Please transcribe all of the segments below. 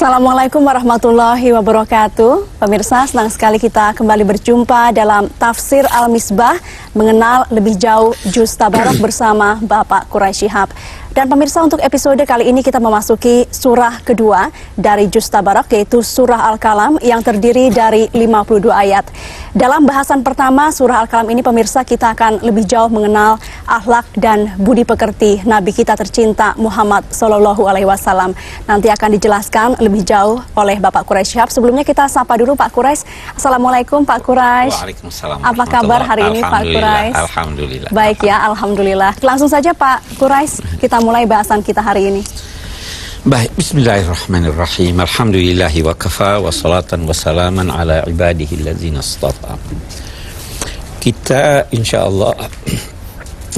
Assalamualaikum warahmatullahi wabarakatuh. Pemirsa, senang sekali kita kembali berjumpa dalam Tafsir Al-Misbah, mengenal lebih jauh Juz Tabarak bersama Bapak Quraish Shihab. Dan pemirsa, untuk episode kali ini kita memasuki surah kedua dari Juz Tabarak, yaitu surah Al-Qalam yang terdiri dari 52 ayat. Dalam bahasan pertama surah Al-Qalam ini, pemirsa, kita akan lebih jauh mengenal akhlak dan budi pekerti Nabi kita tercinta Muhammad SAW. Nanti akan dijelaskan lebih jauh oleh Bapak Quraish Shihab. Sebelumnya kita sapa dulu Pak Quraish. Assalamualaikum Pak Quraish. Waalaikumsalam. Apa kabar hari ini Pak Quraish? Alhamdulillah. Baik ya, alhamdulillah. Langsung saja Pak Quraish, kita mulai bahasan kita hari ini. Baik, bismillahirrahmanirrahim. Alhamdulillahi wa kafa wa salatan wa salaman ala ibadihi allazina istafa. Kita insyaallah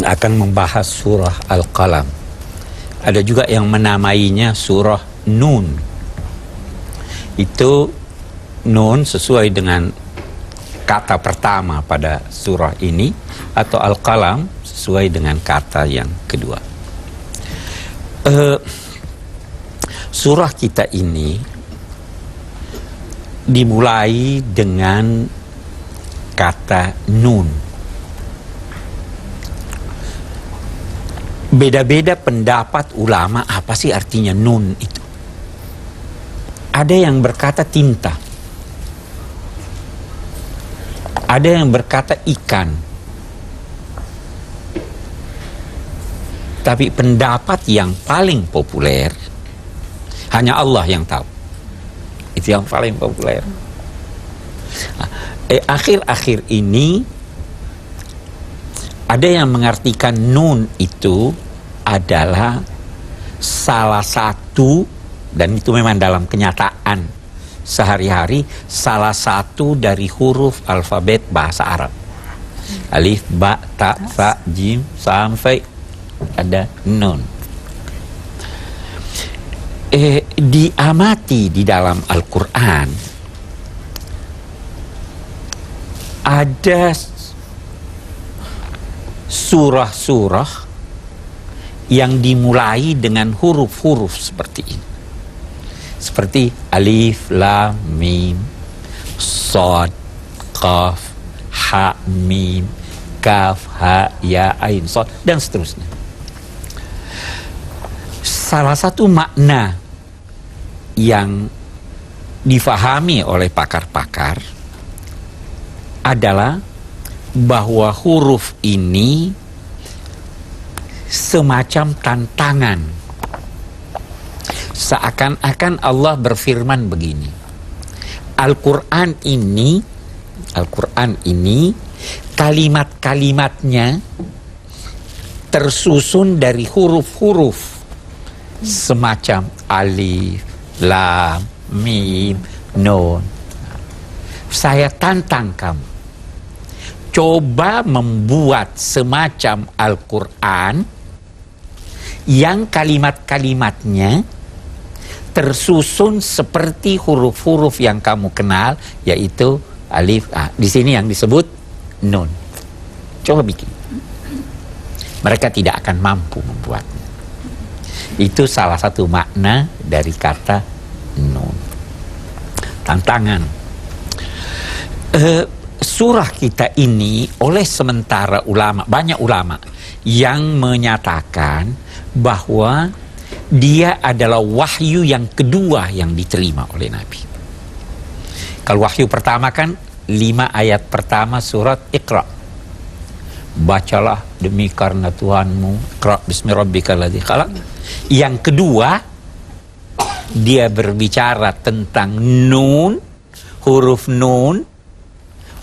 akan membahas surah Al-Qalam. Ada juga yang menamainya surah Nun. Itu Nun sesuai dengan kata pertama pada surah ini, atau Al-Qalam sesuai dengan kata yang kedua. Surah kita ini dimulai dengan kata Nun. Beda-beda pendapat ulama apa sih artinya Nun itu. Ada yang berkata tinta, ada yang berkata ikan. Tapi pendapat yang paling populer hanya Allah yang tahu. Itu yang paling populer. Akhir-akhir ini ada yang mengartikan Nun itu adalah salah satu, dan itu memang dalam kenyataan sehari-hari, salah satu dari huruf alfabet bahasa Arab. Alif, ba, ta, sa, jim, sampai ada Nun. Diamati di dalam Al-Quran, ada surah-surah yang dimulai dengan huruf-huruf seperti ini. Seperti Alif, Lam, Mim, Shad, Qaf, Ha, Mim, Kaf, Ha, Ya, Ain, Shad, dan seterusnya. Salah satu makna yang difahami oleh pakar-pakar adalah bahwa huruf ini semacam tantangan. Seakan-akan Allah berfirman begini, Al-Quran ini kalimat-kalimatnya tersusun dari huruf-huruf semacam Alif, Lam, Mim, Nun. Saya tantang kamu, coba membuat semacam Al-Quran yang kalimat-kalimatnya tersusun seperti huruf-huruf yang kamu kenal, yaitu Alif. Di sini yang disebut Nun. Coba bikin. Mereka tidak akan mampu membuatnya. Itu salah satu makna dari kata Nun. Tantangan. Surah kita ini oleh sementara ulama, banyak ulama yang menyatakan bahwa dia adalah wahyu yang kedua yang diterima oleh Nabi. Kalau wahyu pertama kan 5 ayat pertama surat Iqra. Bacalah demi karena Tuhanmu, Iqra bismi rabbikal ladzi khalaq. Yang kedua, dia berbicara tentang Nun, huruf Nun,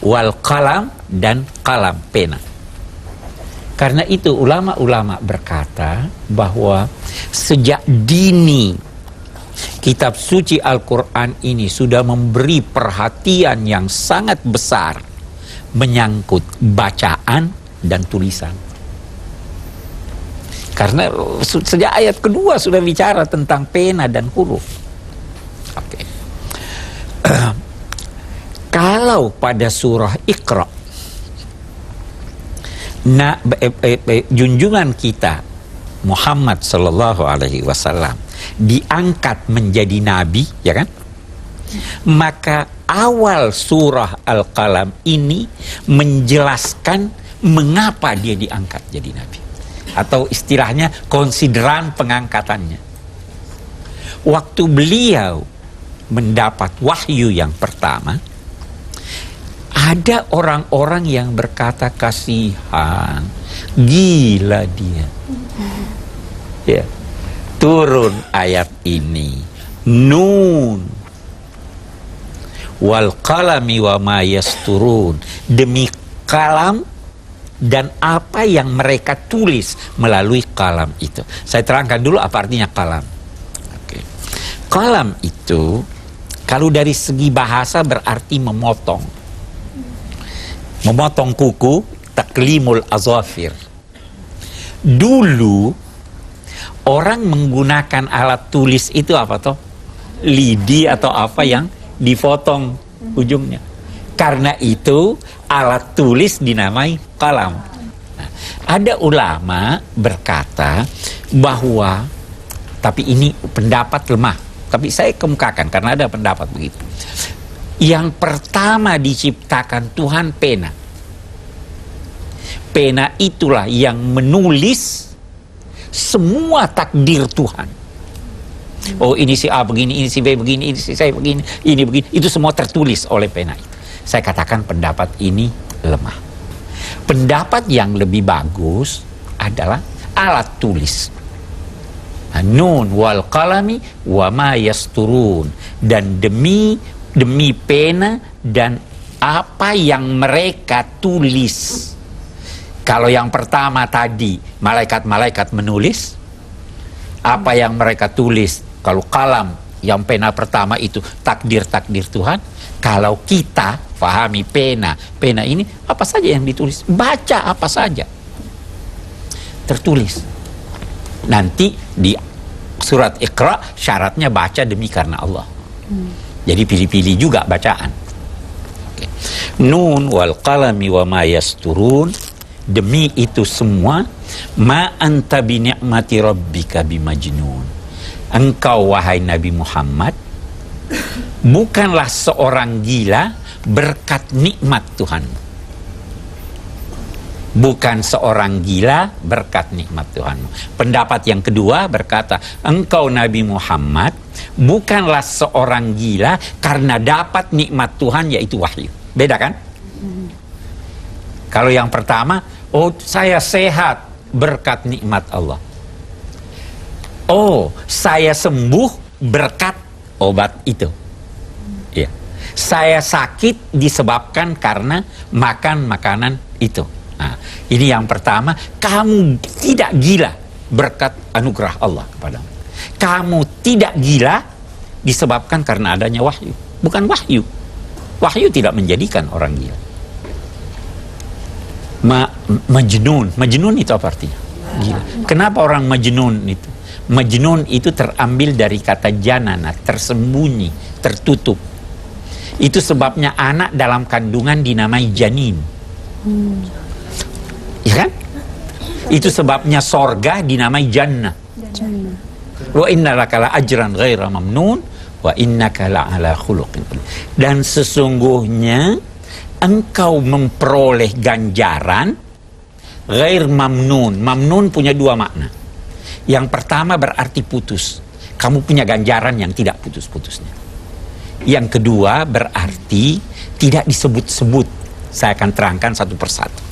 wal qalam, dan qalam, pena. Karena itu ulama-ulama berkata bahwa sejak dini kitab suci Al-Quran ini sudah memberi perhatian yang sangat besar menyangkut bacaan dan tulisan. Karena sejak ayat kedua sudah bicara tentang pena dan huruf. Oke. Kalau pada surah Iqra, junjungan kita Muhammad sallallahu alaihi wasallam diangkat menjadi nabi, ya kan? Maka awal surah Al-Qalam ini menjelaskan mengapa dia diangkat jadi nabi. Atau istilahnya konsideran pengangkatannya. Waktu beliau mendapat wahyu yang pertama, ada orang-orang yang berkata, kasihan, gila dia. Ya. Turun ayat ini. Nun wal qalami wa ma yasturun. Demi kalam dan apa yang mereka tulis melalui kalam itu. Saya terangkan dulu apa artinya kalam. Oke. Kalam itu kalau dari segi bahasa berarti memotong. Memotong kuku, taklimul azafir. Dulu orang menggunakan alat tulis itu apa toh? Lidi atau apa yang dipotong ujungnya. Karena itu alat tulis dinamai kalam. Nah, ada ulama berkata bahwa, tapi ini pendapat lemah, tapi saya kemukakan karena ada pendapat begitu. Yang pertama diciptakan Tuhan pena. Pena itulah yang menulis semua takdir Tuhan. Oh, ini si A begini, ini si B begini, ini si C begini, ini begini. Itu semua tertulis oleh pena itu. Saya katakan pendapat ini lemah. Pendapat yang lebih bagus adalah alat tulis. Nun wal qalami wa ma yasturun. Dan demi pena dan apa yang mereka tulis. Kalau yang pertama tadi malaikat-malaikat menulis, apa yang mereka tulis, kalau kalam yang pena pertama itu takdir-takdir Tuhan. Kalau kita pahami pena ini apa saja yang ditulis, baca apa saja tertulis. Nanti di surat Iqra syaratnya baca demi karena Allah. Jadi pilih-pilih juga bacaan. Oke. Nun wal qalami wa ma yasturun. Demi itu semua, ma anta bi ni'mati rabbika bimajnun. Engkau wahai Nabi Muhammad bukanlah seorang gila berkat nikmat Tuhan. Bukan seorang gila berkat nikmat Tuhanmu. Pendapat yang kedua berkata, engkau Nabi Muhammad bukanlah seorang gila karena dapat nikmat Tuhan yaitu wahyu. Beda kan? Kalau yang pertama, oh saya sehat berkat nikmat Allah. Oh saya sembuh berkat obat itu. Ya. Saya sakit disebabkan karena makan makanan itu. Nah, ini yang pertama, kamu tidak gila berkat anugerah Allah kepadamu. Kamu tidak gila disebabkan karena adanya wahyu. Bukan wahyu. Wahyu tidak menjadikan orang gila. Majnun itu apa artinya? Gila. Kenapa orang majnun itu? Majnun itu terambil dari kata janana, tersembunyi, tertutup. Itu sebabnya anak dalam kandungan dinamai janin. Ya kan? Itu sebabnya sorga dinamai jannah. Wa inna laka la ajran ghaira mamnun wa innaka la ala khuluqin. Dan sesungguhnya engkau memperoleh ganjaran ghair mamnun. Mamnun punya dua makna. Yang pertama berarti putus. Kamu punya ganjaran yang tidak putus-putusnya. Yang kedua berarti tidak disebut-sebut. Saya akan terangkan satu persatu.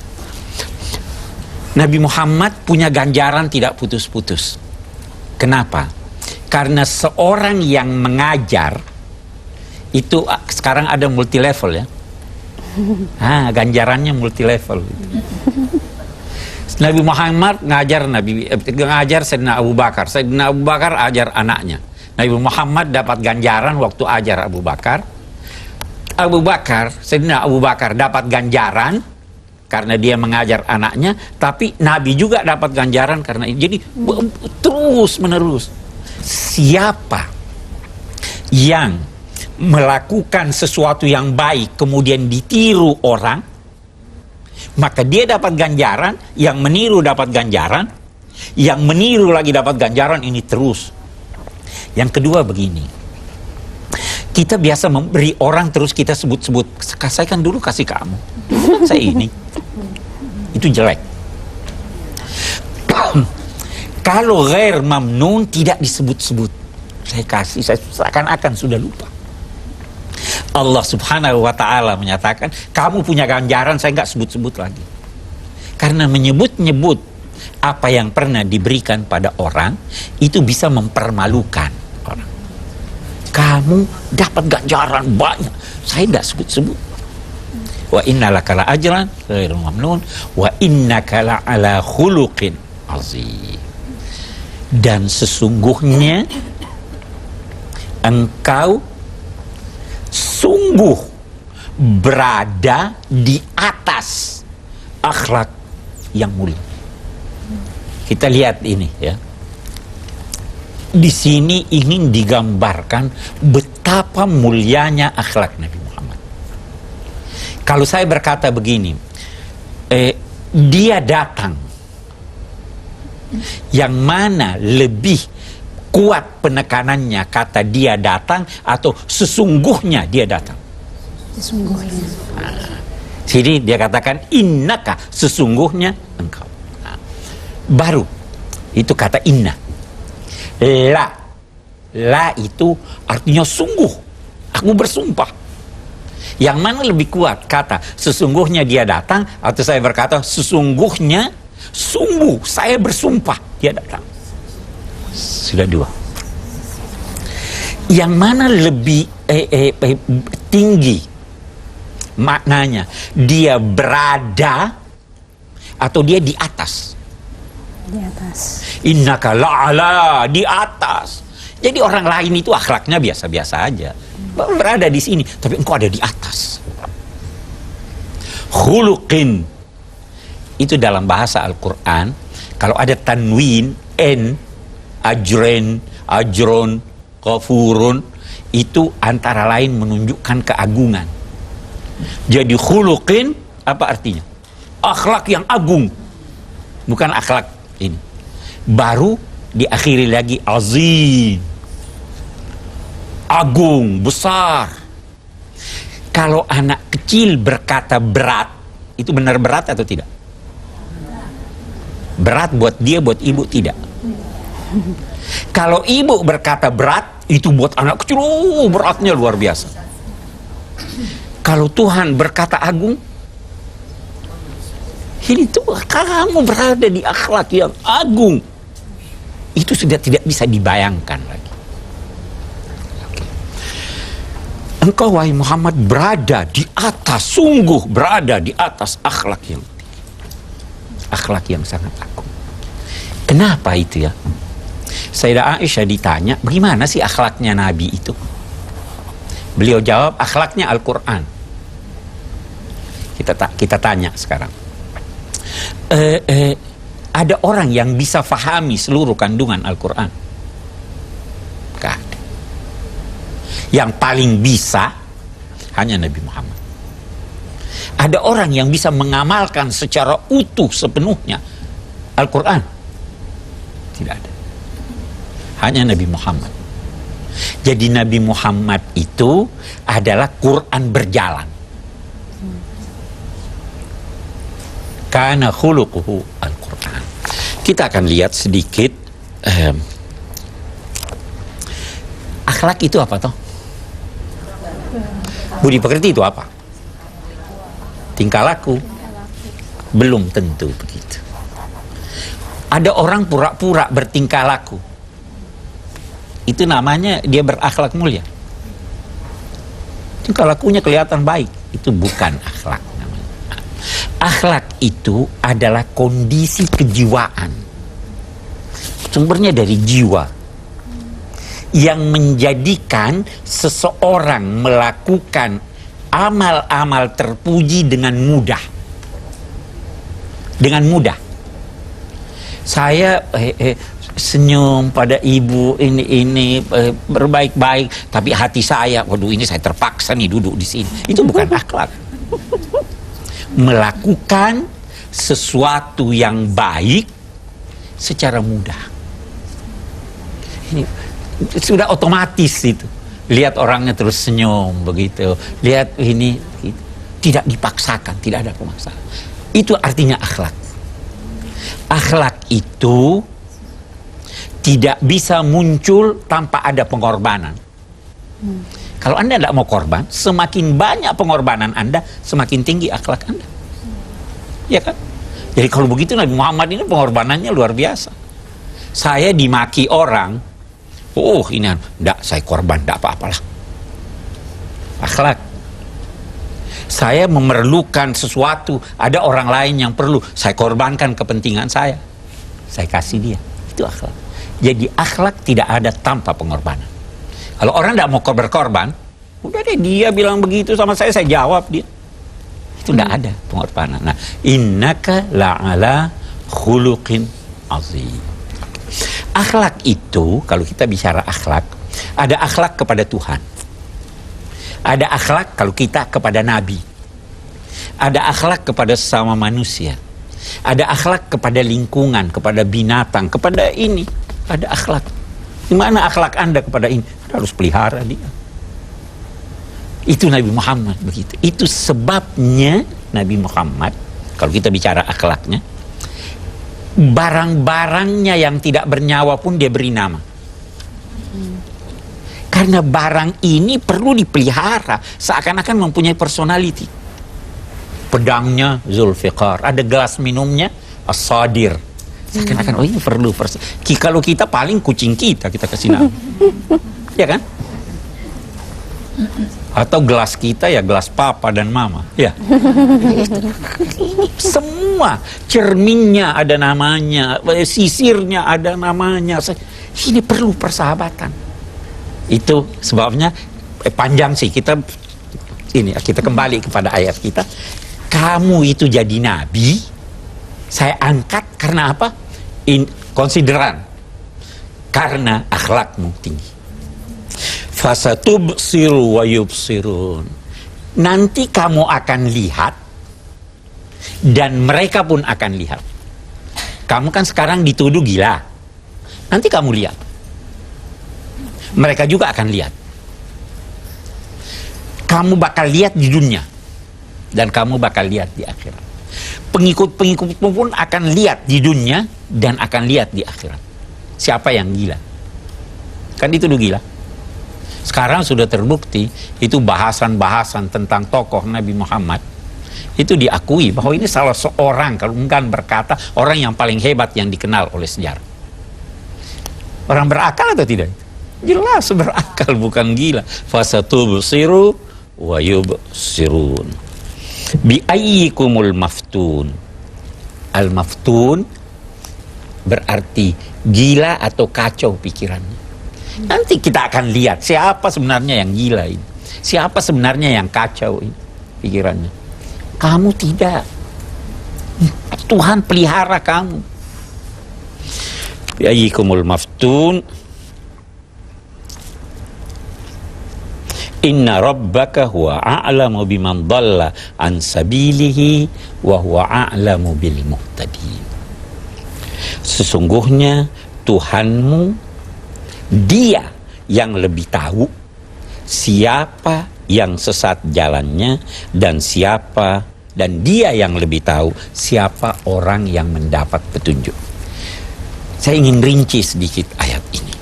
Nabi Muhammad punya ganjaran tidak putus-putus. Kenapa? Karena seorang yang mengajar itu sekarang ada multi level ya. Ganjarannya multi level. Nabi Muhammad ngajar Sayyidina Abu Bakar. Sayyidina Abu Bakar ajar anaknya. Nabi Muhammad dapat ganjaran waktu ajar Abu Bakar. Sayyidina Abu Bakar dapat ganjaran karena dia mengajar anaknya, tapi Nabi juga dapat ganjaran karena ini. Jadi terus menerus. Siapa yang melakukan sesuatu yang baik kemudian ditiru orang, maka dia dapat ganjaran, yang meniru dapat ganjaran, yang meniru lagi dapat ganjaran, ini terus. Yang kedua begini, kita biasa memberi orang terus kita sebut-sebut, saya kan dulu kasih kamu, saya ini, itu jelek. Kalau ghair mamnun tidak disebut-sebut, saya kasih, saya seakan-akan sudah lupa. Allah subhanahu wa ta'ala menyatakan, kamu punya ganjaran, saya nggak sebut-sebut lagi. Karena menyebut-nyebut apa yang pernah diberikan pada orang, itu bisa mempermalukan orang. Kamu dapat ganjaran banyak, saya tidak sebut-sebut. Wa innalaka la ajran ghairu mamnun wa innaka la ala khuluqin azim. Dan sesungguhnya engkau sungguh berada di atas akhlak yang mulia. Kita lihat ini ya. Di sini ingin digambarkan betapa mulianya akhlak Nabi Muhammad. Kalau saya berkata begini, dia datang, yang mana lebih kuat penekanannya, kata dia datang atau sesungguhnya dia datang? Sesungguhnya. Jadi dia katakan innaka, sesungguhnya engkau. Baru itu kata inna. La itu artinya sungguh, aku bersumpah. Yang mana lebih kuat, kata sesungguhnya dia datang atau saya berkata sesungguhnya, sungguh saya bersumpah dia datang? Sudah dua. Yang mana lebih tinggi maknanya, dia berada atau dia di atas? Di atas. Innaka la'ala, di atas. Jadi orang lain itu akhlaknya biasa-biasa aja, berada di sini, tapi engkau ada di atas. Khuluqin itu dalam bahasa Al-Quran, kalau ada tanwin n, ajren, ajron, kafurun, itu antara lain menunjukkan keagungan. Jadi khuluqin apa artinya? Akhlak yang agung, bukan akhlak ini. Baru diakhiri lagi azim, agung, besar. Kalau anak kecil berkata berat, itu benar berat atau tidak? Berat buat dia, buat ibu tidak. Kalau ibu berkata berat, itu buat anak kecil, beratnya luar biasa. Kalau Tuhan berkata agung, ini tuh kamu berada di akhlak yang agung. Itu sudah tidak bisa dibayangkan lagi. Engkau wahai Muhammad berada di atas, sungguh berada di atas akhlak yang sangat agung. Kenapa itu ya? Sayyidah Aisyah ditanya, bagaimana sih akhlaknya Nabi itu? Beliau jawab, akhlaknya Al-Quran. Kita tanya sekarang. Ada orang yang bisa fahami seluruh kandungan Al-Quran? Gak ada. Yang paling bisa hanya Nabi Muhammad. Ada orang yang bisa mengamalkan secara utuh sepenuhnya Al-Quran? Tidak ada. Hanya Nabi Muhammad. Jadi Nabi Muhammad itu adalah Quran berjalan. Kana khuluquhu Al-Quran. Kita akan lihat sedikit akhlak itu apa toh? Budi pekerti itu apa? Tingkah laku? Belum tentu begitu. Ada orang pura-pura bertingkah laku, itu namanya dia berakhlak mulia. Tingkah lakunya kelihatan baik, itu bukan akhlak. Akhlak itu adalah kondisi kejiwaan, sumbernya dari jiwa, yang menjadikan seseorang melakukan amal-amal terpuji dengan mudah. Dengan mudah. Saya senyum pada ibu ini berbaik-baik, tapi hati saya, waduh ini saya terpaksa nih duduk di sini. Itu bukan akhlak. Melakukan sesuatu yang baik secara mudah. Ini Sudah otomatis itu. Lihat orangnya terus senyum begitu. Lihat ini gitu. Tidak dipaksakan, tidak ada pemaksaan. Itu artinya akhlak. Akhlak itu tidak bisa muncul tanpa ada pengorbanan. Kalau Anda tidak mau korban, semakin banyak pengorbanan Anda, semakin tinggi akhlak Anda. Ya kan? Jadi kalau begitu Nabi Muhammad ini pengorbanannya luar biasa. Saya dimaki orang, ini enggak, saya korban, enggak apa-apalah. Akhlak. Saya memerlukan sesuatu, ada orang lain yang perlu, saya korbankan kepentingan saya kasih dia. Itu akhlak. Jadi akhlak tidak ada tanpa pengorbanan. Kalau orang enggak mau berkorban, udah deh, dia bilang begitu sama saya jawab dia. Itu enggak ada pengorbanan. Nah, innaka la'ala khuluqin azim. Akhlak itu, kalau kita bicara akhlak, ada akhlak kepada Tuhan. Ada akhlak kalau kita kepada Nabi. Ada akhlak kepada sesama manusia. Ada akhlak kepada lingkungan, kepada binatang, kepada ini. Ada akhlak. Di mana akhlak Anda kepada ini? Anda harus pelihara dia. Itu Nabi Muhammad begitu. Itu sebabnya Nabi Muhammad, kalau kita bicara akhlaknya, barang-barangnya yang tidak bernyawa pun dia beri nama. Karena barang ini perlu dipelihara, seakan-akan mempunyai personality. Pedangnya Zulfiqar, ada gelas minumnya As-Sadir. Seakan-akan ini perlu kalau kita paling kucing kita kasih nama. Ya kan? Atau gelas kita ya gelas papa dan mama, ya. Semua cerminnya ada namanya, sisirnya ada namanya. Ini perlu persahabatan. Itu sebabnya panjang sih kita kembali kepada ayat kita. Kamu itu jadi nabi, saya angkat karena apa? Konsideran karena akhlakmu tinggi. Fasatubsiru wa yubsirun. Nanti kamu akan lihat dan mereka pun akan lihat. Kamu kan sekarang dituduh gila. Nanti kamu lihat. Mereka juga akan lihat. Kamu bakal lihat di dunia dan kamu bakal lihat di akhirat. Pengikut-pengikutmu pun akan lihat di dunia dan akan lihat di akhirat. Siapa yang gila? Kan dituduh gila. Sekarang sudah terbukti itu bahasan-bahasan tentang tokoh Nabi Muhammad itu diakui bahwa ini salah seorang, kalau bukan berkata orang yang paling hebat yang dikenal oleh sejarah. Orang berakal atau tidak? Jelas berakal, bukan gila. Fasatubsiru wa yubsirun. Bi ayyikumul maftun. Al maftun berarti gila atau kacau pikirannya. Nanti kita akan lihat siapa sebenarnya yang gila ini. Siapa sebenarnya yang kacau ini pikirannya. Kamu tidak. Tuhan pelihara kamu. Biayikumul maftun. Inna rabbaka huwa a'lamu biman dhalla an sabilihi wa huwa a'lamu bil muhtadin. Sesungguhnya Tuhanmu, Dia yang lebih tahu siapa yang sesat jalannya dan Dia yang lebih tahu siapa orang yang mendapat petunjuk. Saya ingin rinci sedikit ayat ini.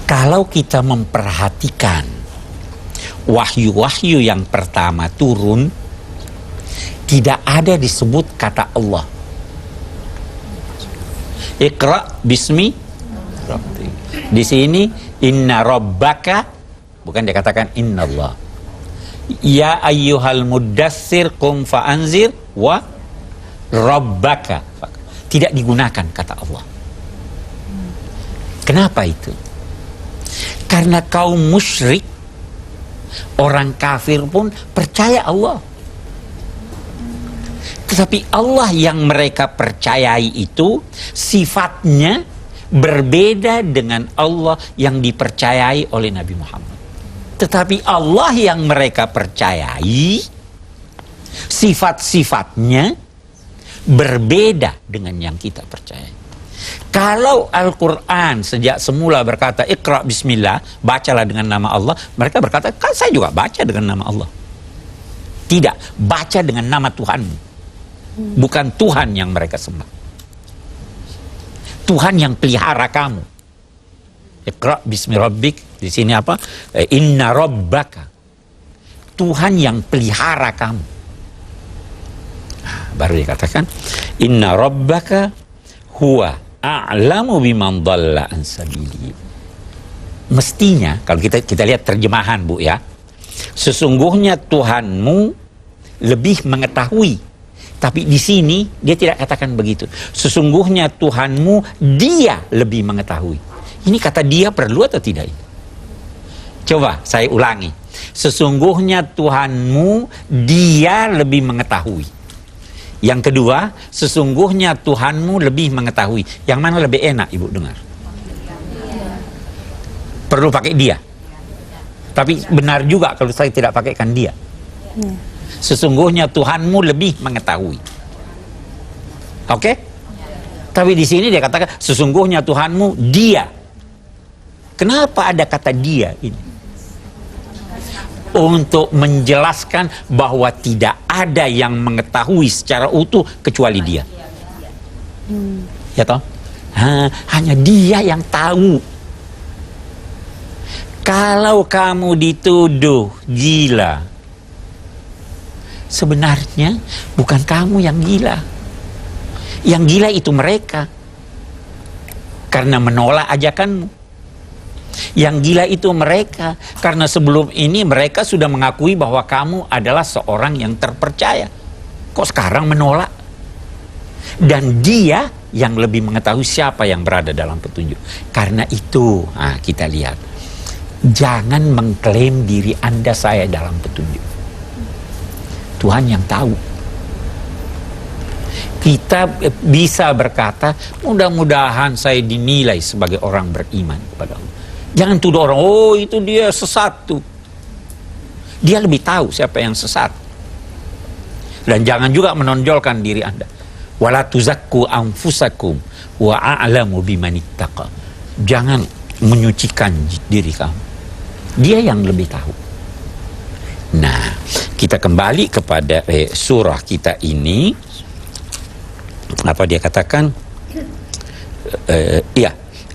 Kalau kita memperhatikan wahyu-wahyu yang pertama turun, tidak ada disebut kata Allah. Iqra bismi Rabbi. Di sini inna rabbaka, bukan dikatakan inna Allah. Ya ayyuhal muddassir qum fa'anzir wa rabbaka. Tidak digunakan kata Allah. Kenapa itu? Karena kaum musyrik, orang kafir pun percaya Allah. Tetapi Allah yang mereka percayai itu sifatnya berbeda dengan Allah yang dipercayai oleh Nabi Muhammad. Tetapi Allah yang mereka percayai sifat-sifatnya berbeda dengan yang kita percayai. Kalau Al-Quran sejak semula berkata Iqra bismillah, bacalah dengan nama Allah, mereka berkata, kan saya juga baca dengan nama Allah. Tidak, baca dengan nama Tuhanmu. Bukan Tuhan yang mereka sembah. Tuhan yang pelihara kamu. Iqra bismi rabbik, di sini apa? Inna rabbaka. Tuhan yang pelihara kamu. Baru dikatakan inna rabbaka huwa a'lamu biman dhalla an sabili. Mestinya kalau kita lihat terjemahan, Bu, ya. Sesungguhnya Tuhanmu lebih mengetahui. Tapi di sini dia tidak katakan begitu. Sesungguhnya Tuhanmu dia lebih mengetahui. Ini kata dia perlu atau tidak? Coba saya ulangi. Sesungguhnya Tuhanmu dia lebih mengetahui. Yang kedua, sesungguhnya Tuhanmu lebih mengetahui. Yang mana lebih enak, Ibu dengar? Perlu pakai dia. Tapi benar juga kalau saya tidak pakaikan dia. Sesungguhnya Tuhanmu lebih mengetahui. Oke? Tapi di sini dia katakan sesungguhnya Tuhanmu dia. Kenapa ada kata dia ini? Untuk menjelaskan bahwa tidak ada yang mengetahui secara utuh kecuali dia. Ya toh? Hanya dia yang tahu. Kalau kamu dituduh gila, sebenarnya bukan kamu yang gila. Yang gila itu mereka. Karena menolak ajakanmu. Yang gila itu mereka. Karena sebelum ini mereka sudah mengakui bahwa kamu adalah seorang yang terpercaya. Kok sekarang menolak? Dan dia yang lebih mengetahui siapa yang berada dalam petunjuk. Karena itu, kita lihat. Jangan mengklaim diri Anda saya dalam petunjuk. Tuhan yang tahu. Kita bisa berkata, mudah-mudahan saya dinilai sebagai orang beriman kepada Allah. Jangan tuduh orang, oh itu dia sesat tuh. Dia lebih tahu siapa yang sesat. Dan jangan juga menonjolkan diri Anda. Wala tuzakku anfusakum wa a'lamu bimanittaqa. Jangan menyucikan diri kamu. Dia yang lebih tahu. Nah, kita kembali kepada surah kita ini. Apa dia katakan?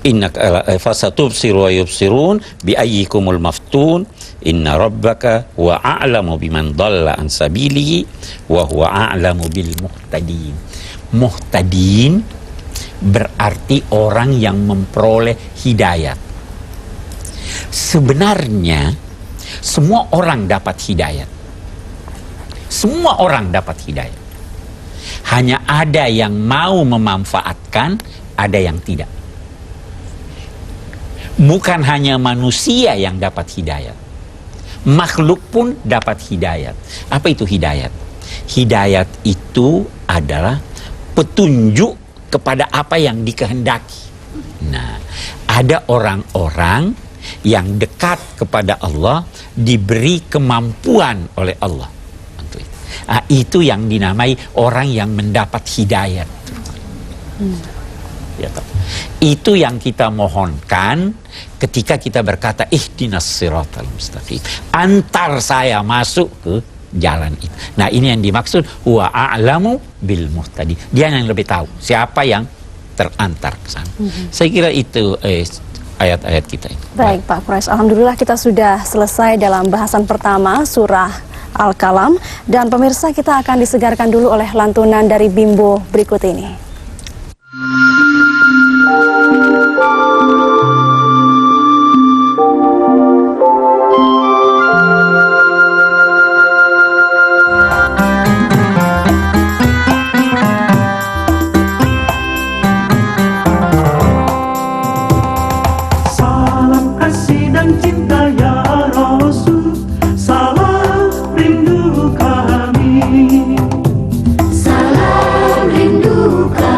Innaka fasatubsiru wa yubsirun bi ayyikumul maftun inna rabbaka wa a'lamu biman dhalla an sabilihi wa huwa a'lamu bil muhtadin. Muhtadin berarti orang yang memperoleh hidayat. Sebenarnya semua orang dapat hidayat. Semua orang dapat hidayat. Hanya ada yang mau memanfaatkan, ada yang tidak. Bukan hanya manusia yang dapat hidayat. Makhluk pun dapat hidayat. Apa itu hidayat? Hidayat itu adalah petunjuk kepada apa yang dikehendaki. Nah, ada orang-orang yang dekat kepada Allah diberi kemampuan oleh Allah. Itu yang dinamai orang yang mendapat hidayat. Itu yang kita mohonkan ketika kita berkata ihdinas siratal mustaqim. Antar saya masuk ke jalan itu. Nah, ini yang dimaksud wa a'lamu bil muhtadi. Dia yang lebih tahu siapa yang terantar ke sana. Saya kira itu ayat-ayat kita ini. Baik, Pak Quraisy. Alhamdulillah kita sudah selesai dalam bahasan pertama surah Al-Kalam, dan pemirsa kita akan disegarkan dulu oleh lantunan dari Bimbo berikut ini. Salam kasih dan cinta ya Rasul, salam rindu kami. Salam rindu kami.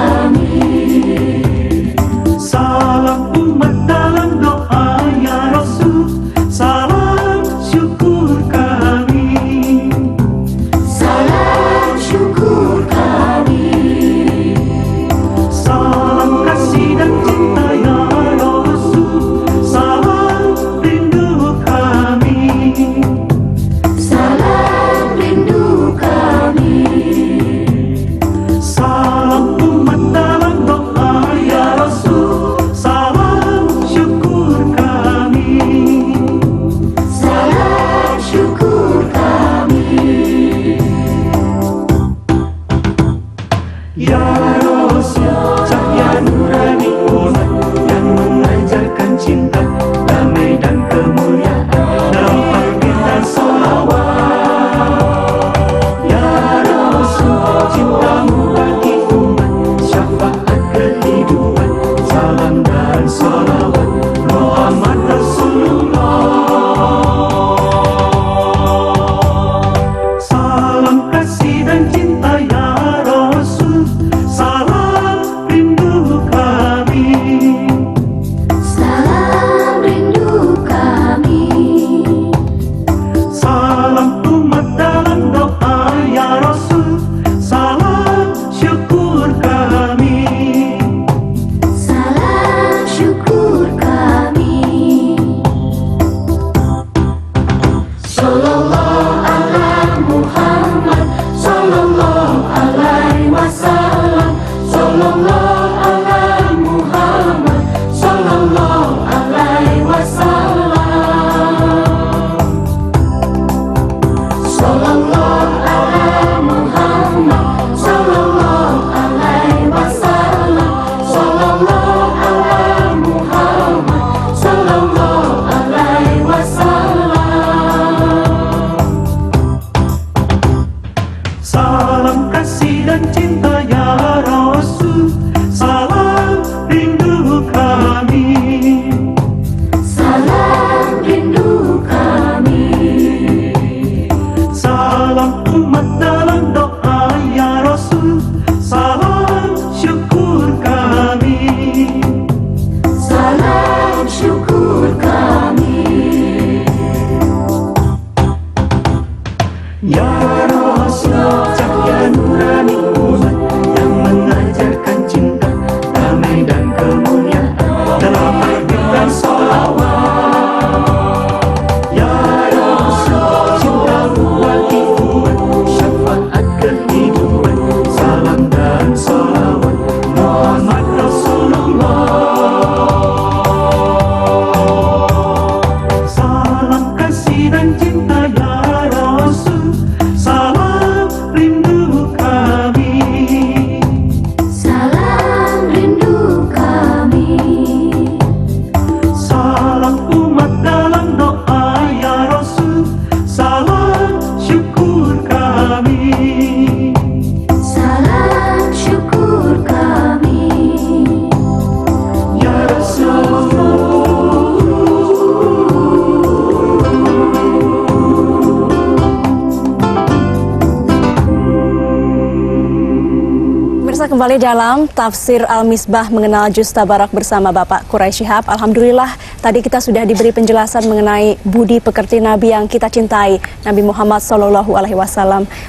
kembali dalam Tafsir Al-Misbah mengenal Juz Tabarak bersama Bapak Quraisy Shihab. Alhamdulillah, tadi kita sudah diberi penjelasan mengenai budi pekerti Nabi yang kita cintai, Nabi Muhammad SAW.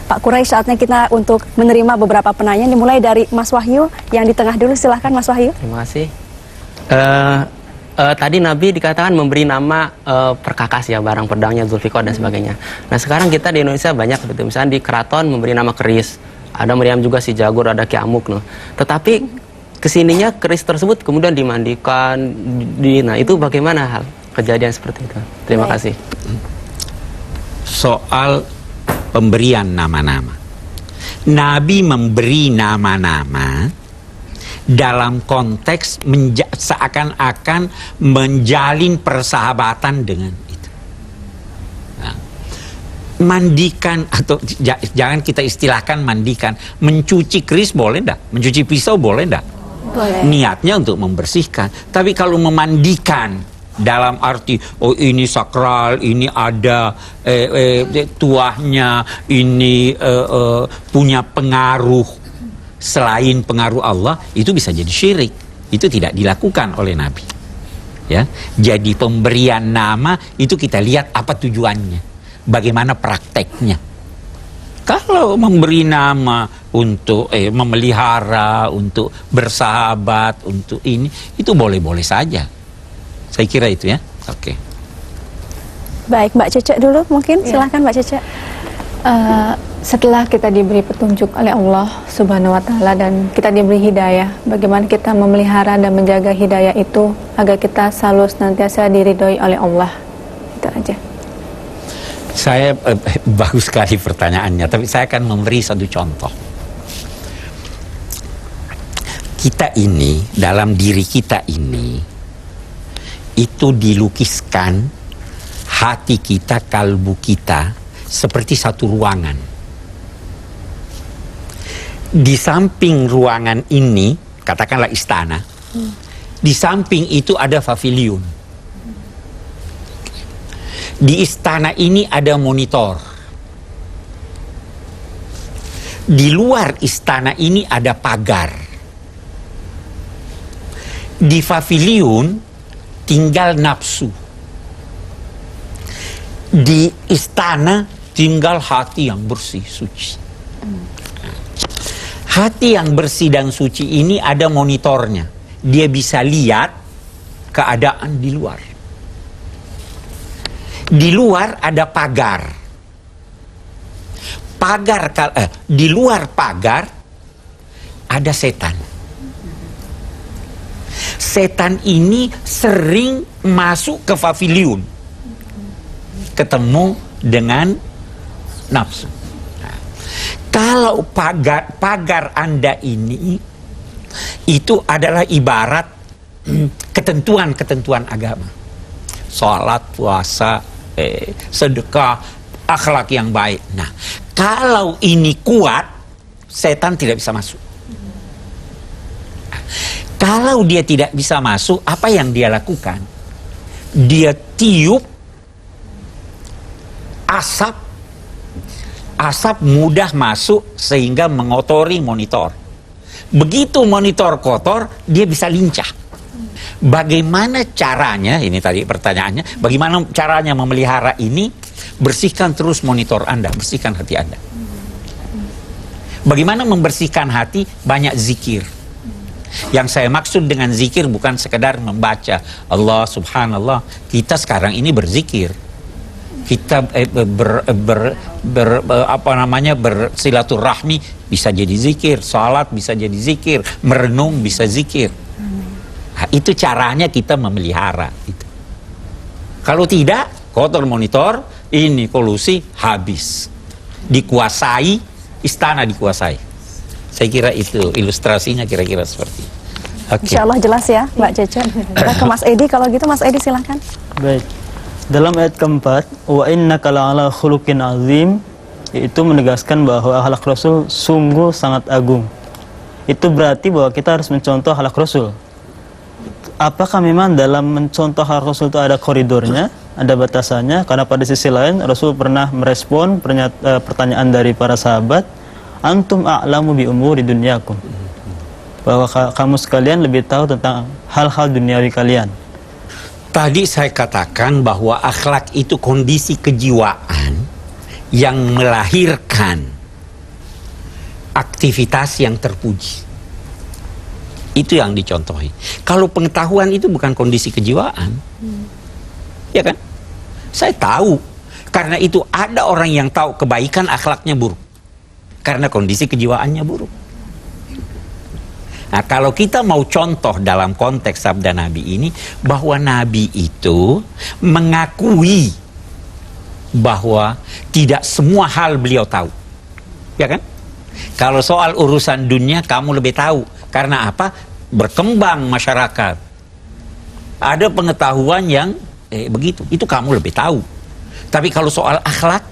Pak Quraisy, saatnya kita untuk menerima beberapa penanya, dimulai dari Mas Wahyu yang di tengah dulu. Silahkan Mas Wahyu. Terima kasih. Tadi Nabi dikatakan memberi nama perkakas ya, barang pedangnya, Zulfikar dan sebagainya. Nah sekarang kita di Indonesia banyak seperti misalnya di keraton memberi nama keris. Ada meriam juga si Jagur, ada Ki Amuk. Noh. Tetapi kesininya keris tersebut kemudian dimandikan. Nah itu bagaimana hal kejadian seperti itu? Terima kasih. Soal pemberian nama-nama. Nabi memberi nama-nama dalam konteks seakan-akan menjalin persahabatan dengan itu. Nah, mandikan atau jangan kita istilahkan mandikan, mencuci keris boleh enggak? Mencuci pisau boleh enggak? Boleh. Niatnya untuk membersihkan. Tapi kalau memandikan dalam arti oh ini sakral, ini ada tuahnya, ini punya pengaruh selain pengaruh Allah, itu bisa jadi syirik. Itu tidak dilakukan oleh Nabi. Ya, jadi pemberian nama itu kita lihat apa tujuannya. Bagaimana prakteknya. Kalau memberi nama untuk memelihara, untuk bersahabat, untuk ini, itu boleh-boleh saja. Saya kira itu ya. Oke. Baik, Mbak Cece dulu mungkin. Silahkan Mbak Cece. Setelah kita diberi petunjuk oleh Allah Subhanahu wa Ta'ala dan kita diberi hidayah, bagaimana kita memelihara dan menjaga hidayah itu agar kita selalu senantiasa diridhoi oleh Allah. Itu aja. Saya bagus sekali pertanyaannya, tapi saya akan memberi satu contoh. Kita ini, dalam diri kita ini, itu dilukiskan hati kita, kalbu kita, seperti satu ruangan. Di samping ruangan ini, katakanlah istana, di samping itu ada pavilion. Di istana ini ada monitor. Di luar istana ini ada pagar. Di pavilion tinggal nafsu. Di istana tinggal hati yang bersih, suci. Hati yang bersih dan suci ini ada monitornya. Dia bisa lihat keadaan di luar. Di luar ada pagar. Di luar pagar ada setan. Setan ini sering masuk ke pavilion, ketemu dengan nafsu. Nah, kalau pagar Anda ini itu adalah ibarat ketentuan-ketentuan agama. Salat, puasa, sedekah, akhlak yang baik. Nah, kalau ini kuat, setan tidak bisa masuk. Kalau dia tidak bisa masuk, apa yang dia lakukan? Dia tiup asap. Asap mudah masuk sehingga mengotori monitor. Begitu monitor kotor, dia bisa lincah. Bagaimana caranya, ini tadi pertanyaannya, bagaimana caranya memelihara ini? Bersihkan terus monitor Anda, bersihkan hati Anda. Bagaimana membersihkan hati? Banyak zikir. Yang saya maksud dengan zikir bukan sekedar membaca Allah subhanallah. Kita sekarang ini berzikir. Kita bersilaturahmi bisa jadi zikir, salat bisa jadi zikir, merenung bisa zikir. Nah, itu caranya kita memelihara itu. Kalau tidak, kotor monitor, ini kolusi habis. Dikuasai, istana dikuasai. Saya kira itu ilustrasinya kira-kira seperti itu. Okay. Insya Allah jelas ya Mbak Cece. Kita ke Mas Edi, kalau gitu Mas Edi silahkan. Baik. Dalam ayat keempat, wa innaka la'ala khuluqin azim, itu menegaskan bahwa akhlak Rasul sungguh sangat agung. Itu berarti bahwa kita harus mencontoh akhlak Rasul. Apakah memang dalam mencontoh akhlak Rasul itu ada koridornya, ada batasannya? Karena pada sisi lain Rasul pernah merespon pertanyaan dari para sahabat, antum a'lamu bi umuri dunyakum. bahwa kamu sekalian lebih tahu tentang hal-hal duniawi kalian. Tadi saya katakan bahwa akhlak itu kondisi kejiwaan yang melahirkan aktivitas yang terpuji. Itu yang dicontohi. Kalau pengetahuan itu bukan kondisi kejiwaan, ya kan? Saya tahu, karena itu ada orang yang tahu kebaikan akhlaknya buruk, karena kondisi kejiwaannya buruk. Nah, kalau kita mau contoh dalam konteks sabda Nabi ini, bahwa Nabi itu mengakui bahwa tidak semua hal beliau tahu, ya kan? Kalau soal urusan dunia kamu lebih tahu. Karena apa? Berkembang masyarakat. Ada pengetahuan yang begitu. Itu kamu lebih tahu. Tapi kalau soal akhlak,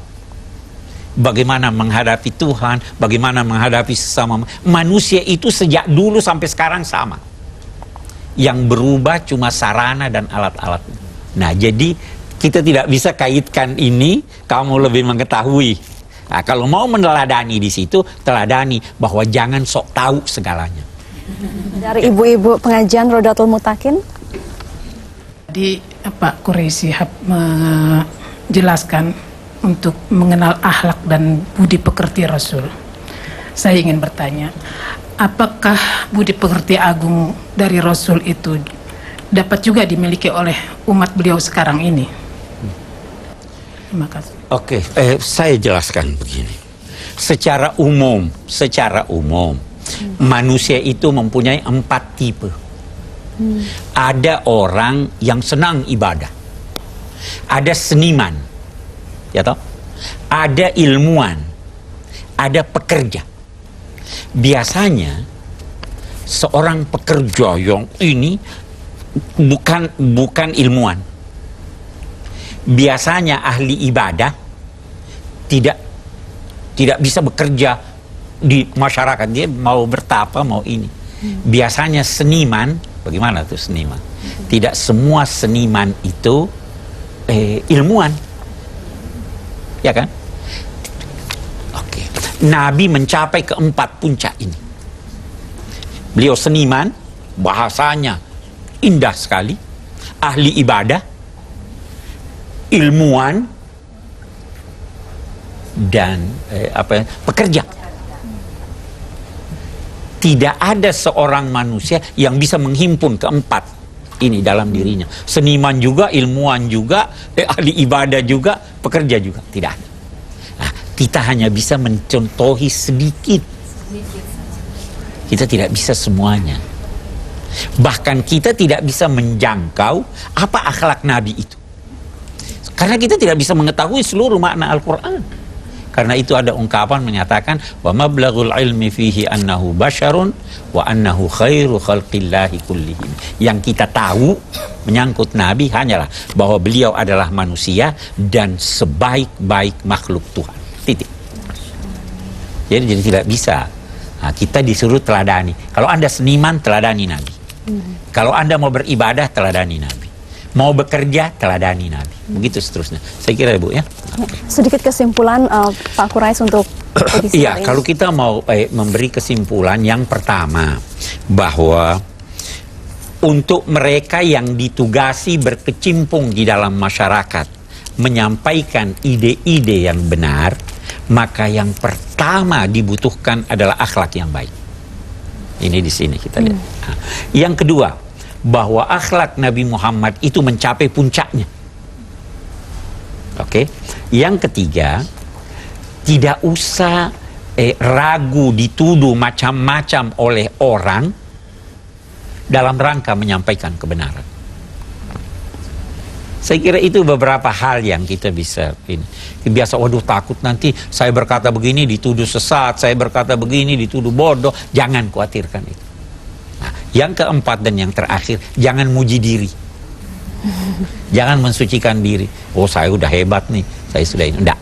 bagaimana menghadapi Tuhan, bagaimana menghadapi sesama manusia, itu sejak dulu sampai sekarang sama. Yang berubah cuma sarana dan alat-alat. Nah, jadi kita tidak bisa kaitkan ini, kamu lebih mengetahui. Nah, kalau mau meneladani di situ, teladani bahwa jangan sok tahu segalanya. Dari ibu-ibu pengajian Rodatul Mutakin. Di Pak Quraisy Shihab menjelaskan untuk mengenal akhlak dan budi pekerti Rasul. Saya ingin bertanya, apakah budi pekerti agung dari Rasul itu dapat juga dimiliki oleh umat beliau sekarang ini? Terima kasih. Oke, saya jelaskan begini. Secara umum, manusia itu mempunyai 4 tipe. Ada orang yang senang ibadah, ada seniman, ya toh? Ada ilmuwan, ada pekerja. Biasanya seorang pekerja yang ini bukan ilmuwan. Biasanya ahli ibadah tidak bisa bekerja di masyarakat, dia mau bertapa, mau ini. Biasanya seniman, bagaimana tuh seniman? Tidak semua seniman itu ilmuwan, ya kan? Oke. Nabi mencapai ke-4 puncak ini. Beliau seniman, bahasanya indah sekali, ahli ibadah, ilmuwan, dan pekerja. Tidak ada seorang manusia yang bisa menghimpun ke-4 ini dalam dirinya. Seniman juga, ilmuwan juga, ahli ibadah juga, pekerja juga. Tidak ada. Nah, kita hanya bisa mencontohi sedikit. Kita tidak bisa semuanya. Bahkan kita tidak bisa menjangkau apa akhlak Nabi itu. Karena kita tidak bisa mengetahui seluruh makna Al-Quran. Karena itu ada ungkapan menyatakan wa mablaghul ilmi fihi annahu basyarun wa annahu khairu khalqillahi kullihim. Yang kita tahu menyangkut Nabi hanyalah bahwa beliau adalah manusia dan sebaik-baik makhluk Tuhan. Titik. Jadi tidak bisa. Nah, kita disuruh teladani. Kalau Anda seniman, teladani Nabi. Kalau Anda mau beribadah, teladani Nabi. Mau bekerja, teladani Nabi. Begitu seterusnya. Saya kira Ibu ya. Sedikit kesimpulan Pak Quraisy untuk edisi Iya, hari ini. kalau kita mau memberi kesimpulan, yang pertama bahwa untuk mereka yang ditugasi berkecimpung di dalam masyarakat menyampaikan ide-ide yang benar, maka yang pertama dibutuhkan adalah akhlak yang baik. Ini di sini kita lihat. Nah, yang kedua, bahwa akhlak Nabi Muhammad itu mencapai puncaknya. Oke. Yang ketiga, tidak usah ragu dituduh macam-macam oleh orang dalam rangka menyampaikan kebenaran. Saya kira itu beberapa hal yang kita bisa ini. Biasa, waduh takut nanti saya berkata begini dituduh sesat, saya berkata begini dituduh bodoh. Jangan khawatirkan itu. Nah, yang keempat dan yang terakhir, jangan muji diri. Jangan mensucikan diri. Oh, saya udah hebat nih, saya sudah ini. Enggak.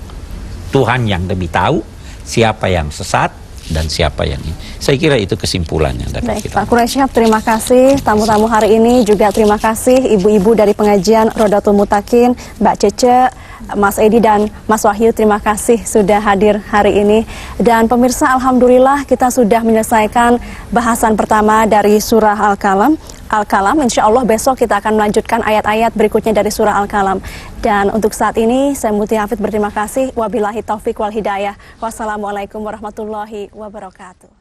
Tuhan yang lebih tahu siapa yang sesat, dan siapa yang ini. Saya kira itu kesimpulannya dapat Baik, kita. Pak Quraisy Shihab, terima kasih. Tamu-tamu hari ini juga terima kasih ibu-ibu dari pengajian Rodatul Mutakin, Mbak Cece, Mas Edi dan Mas Wahyu, terima kasih sudah hadir hari ini. Dan pemirsa, alhamdulillah kita sudah menyelesaikan bahasan pertama dari surah Al-Qalam. Insya Allah besok kita akan melanjutkan ayat-ayat berikutnya dari surah Al-Qalam. Dan untuk saat ini saya Muti Hafid berterima kasih. Wabillahi taufik wal hidayah. Wassalamualaikum warahmatullahi wabarakatuh.